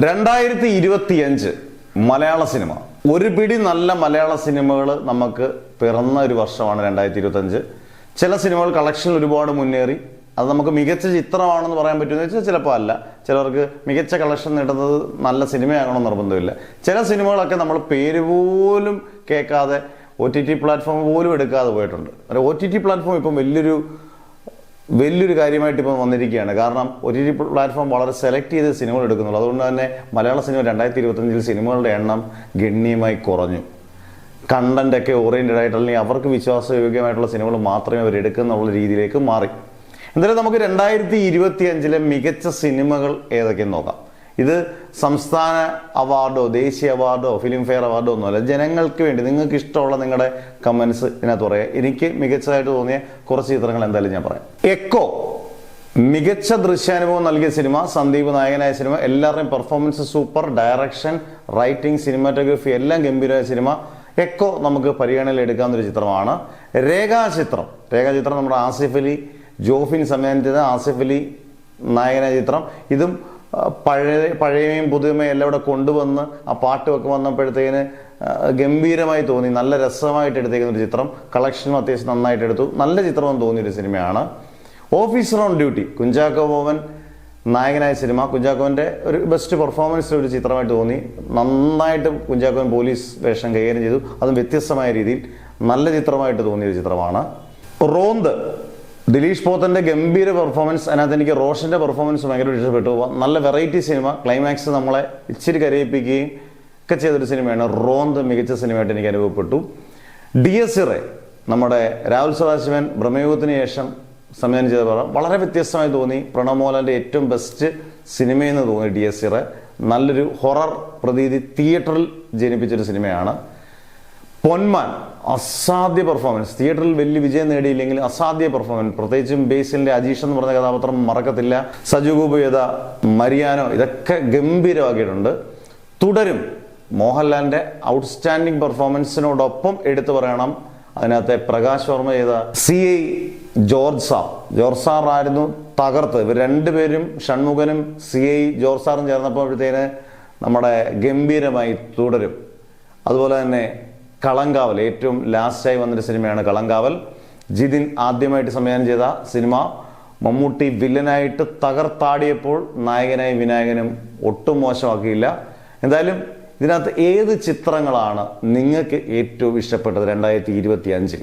2025 മലയാള cinema. ഒരു പിടി നല്ല മലയാള സിനിമകൾ നമുക്ക് പിറന്ന ഒരു വർഷമാണ് 2025. ചില സിനിമകൾ കളക്ഷനിൽ ഒരുപാട് മുന്നേറി. അത് നമുക്ക് മികച്ച ചിത്രമാണെന്ന് പറയാൻ പറ്റുമെന്ന് വെച്ചാൽ ചിലപ്പോൾ അല്ല. ചിലർക്ക് മികച്ച കളക്ഷൻ നേടുന്നത് നല്ല സിനിമയാകണമെന്ന് നിർബന്ധമില്ല. ചില സിനിമകളൊക്കെ നമ്മൾ പേര് പോലും കേൾക്കാതെ OTT പ്ലാറ്റ്ഫോം പോലും എടുക്കാതെ പോയിട്ടുണ്ട്. OTT പ്ലാറ്റ്ഫോം ഇപ്പം വലിയൊരു കാര്യമായിട്ട് ഇപ്പം വന്നിരിക്കുകയാണ്. കാരണം OTT പ്ലാറ്റ്ഫോം വളരെ സെലക്ട് ചെയ്ത് സിനിമകൾ എടുക്കുന്നുള്ളൂ. അതുകൊണ്ട് തന്നെ മലയാള സിനിമ 2025 സിനിമകളുടെ എണ്ണം ഗണ്യമായി കുറഞ്ഞു. കണ്ടന്റൊക്കെ ഓറിയന്റഡ് ആയിട്ട് അല്ലെങ്കിൽ അവർക്ക് വിശ്വാസയോഗ്യമായിട്ടുള്ള സിനിമകൾ മാത്രമേ അവർ എടുക്കുന്നുള്ള രീതിയിലേക്ക് മാറി. എന്തായാലും നമുക്ക് 2025 മികച്ച സിനിമകൾ ഏതൊക്കെയെന്ന് നോക്കാം. ഇത് സംസ്ഥാന അവാർഡോ ദേശീയ അവാർഡോ ഫിലിം ഫെയർ അവാർഡോ ഒന്നുമല്ല. ജനങ്ങൾക്ക് വേണ്ടി നിങ്ങൾക്ക് ഇഷ്ടമുള്ള നിങ്ങളുടെ കമന്റ്സ് ഇതിനകത്ത് പറയാം. എനിക്ക് മികച്ചതായിട്ട് തോന്നിയ കുറച്ച് ചിത്രങ്ങൾ എന്തായാലും ഞാൻ പറയാം. എക്കോ മികച്ച ദൃശ്യാനുഭവം നൽകിയ സിനിമ, സന്ദീപ് നായകനായ സിനിമ, എല്ലാവരുടെയും performance super, direction, writing, cinematography എല്ലാം ഗംഭീരമായ സിനിമ. എക്കോ നമുക്ക് പരിഗണനയിൽ എടുക്കാവുന്നൊരു ചിത്രമാണ്. രേഖാചിത്രം നമ്മുടെ ആസിഫ് അലി, ജോഫിൻ സംവിധാനം ചെയ്ത ആസിഫ് അലി നായകനായ ചിത്രം. ഇതും പഴയയും പുതുമയും എല്ലാം ഇവിടെ കൊണ്ടുവന്ന് ആ പാട്ടൊക്കെ വന്നപ്പോഴത്തേന് ഗംഭീരമായി തോന്നി. നല്ല രസമായിട്ട് എടുത്തേക്കുന്ന ഒരു ചിത്രം. കളക്ഷനും അത്യാവശ്യം നന്നായിട്ട് എടുത്തു. നല്ല ചിത്രമെന്ന് തോന്നിയൊരു സിനിമയാണ്. Officer on duty, Kunchacko Boban നായകനായ സിനിമ. കുഞ്ചാക്കോന്റെ ഒരു ബെസ്റ്റ് പെർഫോമൻസ് ഒരു ചിത്രമായിട്ട് തോന്നി. നന്നായിട്ട് കുഞ്ചാക്കോൻ പോലീസ് വേഷം കൈകാര്യം ചെയ്തു. അതും വ്യത്യസ്തമായ രീതിയിൽ നല്ല ചിത്രമായിട്ട് തോന്നിയൊരു ചിത്രമാണ്. റോന്ത്, ദിലീഷ് പോത്തന്റെ ഗംഭീര പെർഫോമൻസ്. അതിനകത്ത് എനിക്ക് റോഷന്റെ പെർഫോമൻസ് ഭയങ്കര ഇഷ്ടപ്പെട്ടു. നല്ല വെറൈറ്റി സിനിമ. ക്ലൈമാക്സ് നമ്മളെ ഇച്ചിരി കരയിപ്പിക്കുകയും ഒക്കെ ചെയ്തൊരു സിനിമയാണ് റോന്ത്. മികച്ച സിനിമയായിട്ട് എനിക്ക് അനുഭവപ്പെട്ടു. DSIRE നമ്മുടെ രാഹുൽ സദാശിവൻ ബ്രഹ്മയുഗത്തിന് ശേഷം സംവിധാനം ചെയ്ത പടം. വളരെ വ്യത്യസ്തമായി തോന്നി. പ്രണവ് മോഹൻലാലിന്റെ ഏറ്റവും ബെസ്റ്റ് സിനിമയെന്ന് തോന്നി DSIRE. നല്ലൊരു ഹൊറർ പ്രതീതി തിയേറ്ററിൽ ജനിപ്പിച്ചൊരു സിനിമയാണ്. പൊന്മാൻ അസാധ്യ പെർഫോമൻസ്. തിയേറ്ററിൽ വലിയ വിജയം നേടിയില്ലെങ്കിൽ അസാധ്യ പെർഫോമൻസ്. പ്രത്യേകിച്ചും ബേസിലിന്റെ അജീഷ് എന്ന് പറഞ്ഞ കഥാപാത്രം മറക്കത്തില്ല. സജു ഗോപിയത, മരിയാനോ ഇതൊക്കെ ഗംഭീരമാക്കിയിട്ടുണ്ട്. തുടരും മോഹൻലാലിന്റെ ഔട്ട്സ്റ്റാൻഡിങ് പെർഫോമൻസിനോടൊപ്പം എടുത്തു പറയണം അതിനകത്തെ പ്രകാശ് വർമ്മ ചെയ്ത CI ജോർജ് സാർ ആയിരുന്നു തകർത്ത്. ഇവർ രണ്ടുപേരും ഷൺമുഖനും CI ജോർജ് സാറും ചേർന്നപ്പോഴത്തേന് നമ്മുടെ ഗംഭീരമായി തുടരും. അതുപോലെ തന്നെ കളങ്കാവൽ ഏറ്റവും ലാസ്റ്റായി വന്നൊരു സിനിമയാണ് കളങ്കാവൽ. ജിതിൻ ആദ്യമായിട്ട് സംവിധാനം ചെയ്ത സിനിമ. മമ്മൂട്ടി വില്ലനായിട്ട് തകർത്താടിയപ്പോൾ നായകനായി വിനായകനും ഒട്ടും മോശമാക്കിയില്ല. എന്തായാലും ഇതിനകത്ത് ഏത് ചിത്രങ്ങളാണ് നിങ്ങൾക്ക് ഏറ്റവും ഇഷ്ടപ്പെട്ടത് 2025?